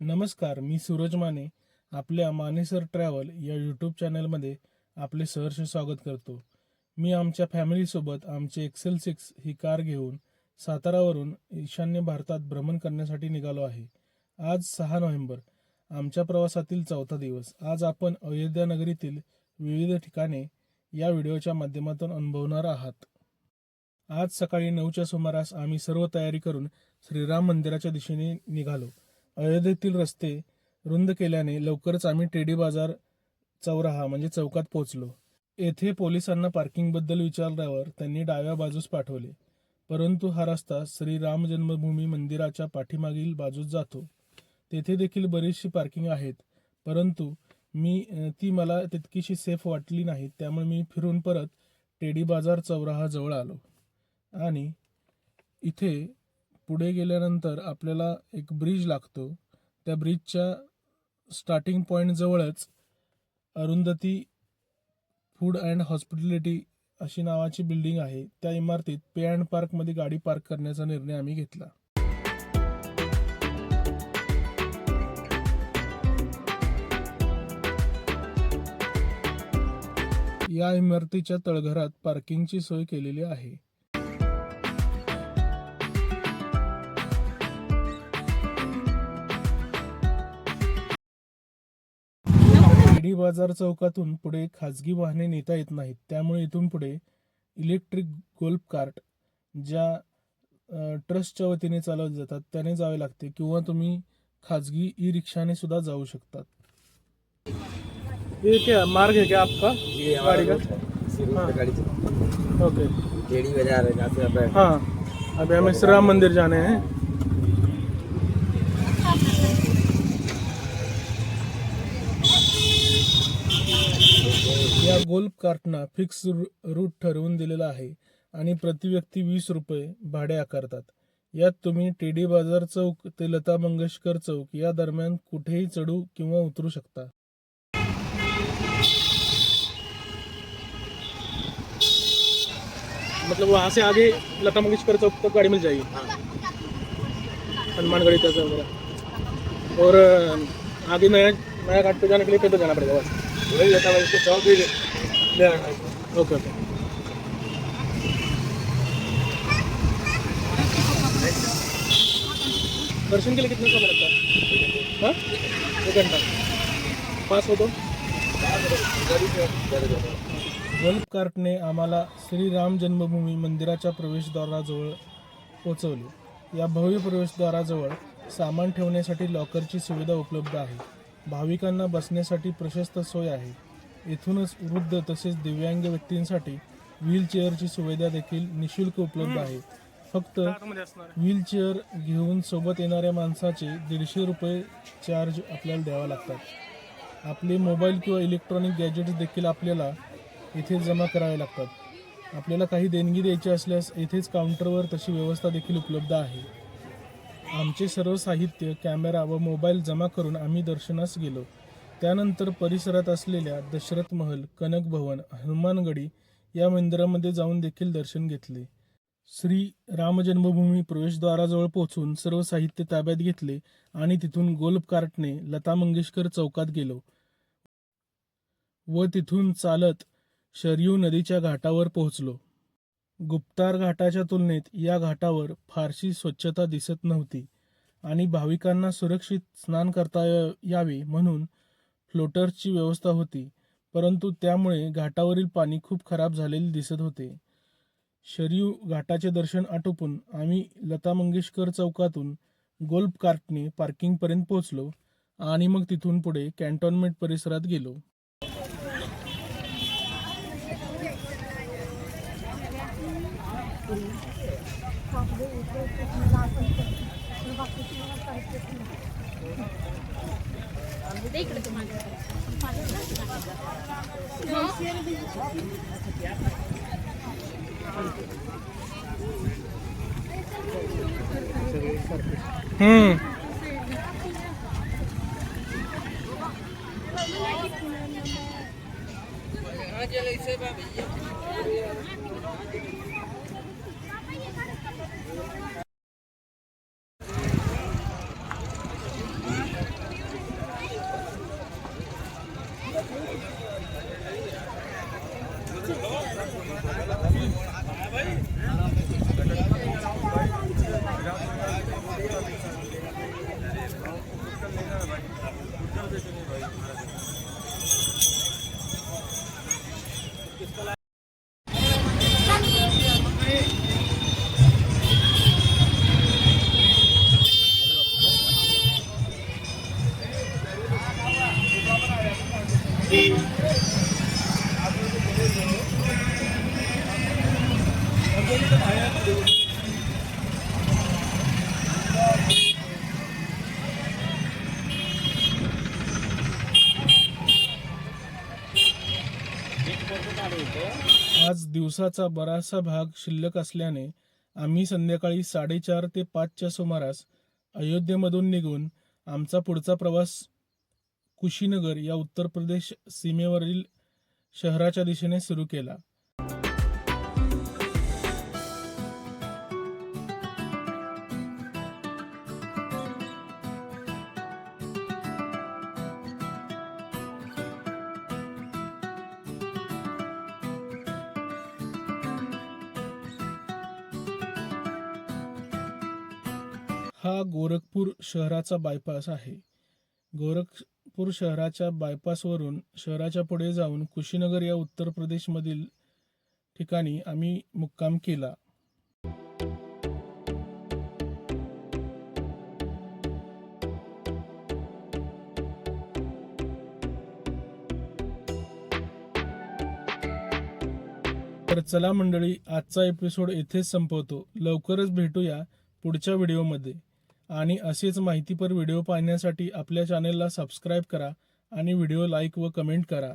नमस्कार, मी सूरज माने आपल्या मानेसर ट्रॅव्हल या यूट्यूब चॅनलमध्ये आपले सहर्ष स्वागत करतो. मी आमच्या फॅमिलीसोबत आमचे एक्सेल 6 ही कार घेऊन सातारावरून ईशान्य भारतात भ्रमण करण्यासाठी निघालो आहे. आज 6 नोव्हेंबर, आमच्या प्रवासातील चौथा दिवस. आज आपण अयोध्या नगरीतील विविध ठिकाणे या व्हिडिओच्या माध्यमातून अनुभवणार आहात. आज सकाळी 9च्या सुमारास आम्ही सर्व तयारी करून श्रीराम मंदिराच्या दिशेने निघालो. अयोध्येतील रस्ते रुंद केल्याने लवकरच आम्ही टेडी बाजार चौराहा म्हणजे चौकात पोहोचलो. येथे पोलिसांना पार्किंगबद्दल विचारल्यावर त्यांनी डाव्या बाजूस पाठवले, परंतु हा रस्ता श्रीराम जन्मभूमी मंदिराच्या पाठीमागील बाजूस जातो. तेथे देखील बरीचशी पार्किंग आहेत, परंतु ती मला तितकीशी सेफ वाटली नाही. त्यामुळे मी फिरून परत टेडी बाजार चौराहा जवळ आलो आणि इथे पुढे गेल्यानंतर आपल्याला एक ब्रिज लागतो. त्या ब्रिजच्या स्टार्टिंग पॉईंट जवळच अरुंधती फूड अँड हॉस्पिटॅलिटी अशी नावाची बिल्डिंग आहे. त्या इमारतीत पे अँड पार्कमध्ये गाडी पार्क करण्याचा निर्णय आम्ही घेतला. या इमारतीच्या तळघरात पार्किंगची सोय केलेली आहे. टेडी बाजार चौकातून पुढे खाजगी वाहने नेता येत नाहीत. त्यामुळे इथून पुढे इलेक्ट्रिक गोल्फ कार्ट ज्या ट्रस्टच्या वतीने चालवले जातात त्याने जावे लागते, किंवा तुम्ही खाजगी ई रिक्षाने सुद्धा जाऊ शकतात. ये क्या मार्ग है क्या आपका गाड़ी का? ओके, टेडी बाजार है जहाँ से आप हाँ, अभी हमें श्री राम मंदिर जाने हैं. या गोल्फ कार्टना फिक्स रूट ठरवून दिलेला आहे आणि प्रति व्यक्ती 20 रुपये भाडे आकारतात. यात तुम्ही टेडी बाजार चौक ते लता मंगेशकर चौक या दरम्यान कुठेही चढू किंवा उतरू शकता. मतलब वहाँ से आगे लता मंगेशकर चौक तक गाड़ी मिल जाएगी, हनुमानगढ़ी तक वगैरह, और आगे नया घाट पे जाने के लिए पैदल जाना पड़ेगा बस. वही लता मंगेशकर चौक भी ले आना है. Okay okay. दर्शन के लिए कितना समय लगता है? हाँ, 1 घंटा पास होतो. गोल्फ कार्टने आम्हाला श्रीराम जन्मभूमी मंदिराच्या प्रवेशद्वाराजवळ पोहोचवले. या भव्य प्रवेशद्वाराजवळ सामान ठेवण्यासाठी लॉकरची सुविधा उपलब्ध आहे. भाविकांना बसण्यासाठी प्रशस्त सोय आहे. येथूनच वृद्ध तसेच दिव्यांग व्यक्तींसाठी व्हीलचेअरची सुविधा देखील निशुल्क उपलब्ध आहे. फक्त व्हीलचेअर घेऊन सोबत येणाऱ्या माणसाचे 150 रुपये चार्ज आपल्याला द्यावा लागतात. आपले मोबाईल किंवा इलेक्ट्रॉनिक गॅजेट्स देखील आपल्याला इथे जमा करावे लागतात. आपल्याला काही देणगी द्यायची असल्यास येथेच काउंटरवर तशी व्यवस्था देखील उपलब्ध आहे. आमचे सर्व साहित्य, कॅमेरा व मोबाईल जमा करून आम्ही दर्शनास गेलो. त्यानंतर परिसरात असलेल्या दशरथ महल, कनक भवन, हनुमानगढी या मंदिरामध्ये जाऊन देखील दर्शन घेतले. श्री राम जन्मभूमी प्रवेशद्वाराजवळ पोहोचून सर्व साहित्य ताब्यात घेतले आणि तिथून गोल्फ कार्टने लता मंगेशकर चौकात गेलो व तिथून चालत शरयू नदीच्या घाटावर पोहोचलो. गुप्तार घाटाच्या तुलनेत या घाटावर फारशी स्वच्छता दिसत नव्हती आणि भाविकांना सुरक्षित स्नान करता यावे म्हणून फ्लोटर्सची व्यवस्था होती, परंतु त्यामुळे घाटावरील पाणी खूप खराब झालेले दिसत होते. शरयू घाटाचे दर्शन आटोपून आम्ही लता मंगेशकर चौकातून गोल्फ कार्टने पार्किंगपर्यंत पोहोचलो आणि मग तिथून पुढे कॅन्टोन्मेंट परिसरात गेलो. आज दिवसाचा बराचसा भाग शिल्लक असल्याने आम्ही संध्याकाळी 4:30 ते 5च्या सुमारास अयोध्येमधून निघून आमचा पुढचा प्रवास कुशीनगर या उत्तर प्रदेश सीमेवरील शहराच्या दिशेने सुरू केला. हा गोरखपूर शहराचा बायपास आहे. गोरखपूर शहराच्या बायपासवरून शहराच्या पुढे जाऊन कुशीनगर या उत्तर प्रदेशमधील ठिकाणी आम्ही मुक्काम केला. तर चला मंडळी, आजचा एपिसोड येथेच संपवतो. लवकरच भेटूया पुढच्या व्हिडिओमध्ये. आणि असेच माहितीपर व्हिडिओ पाहण्यासाठी आपल्या चॅनेलला सबस्क्राईब करा आणि व्हिडिओ लाईक व कमेंट करा.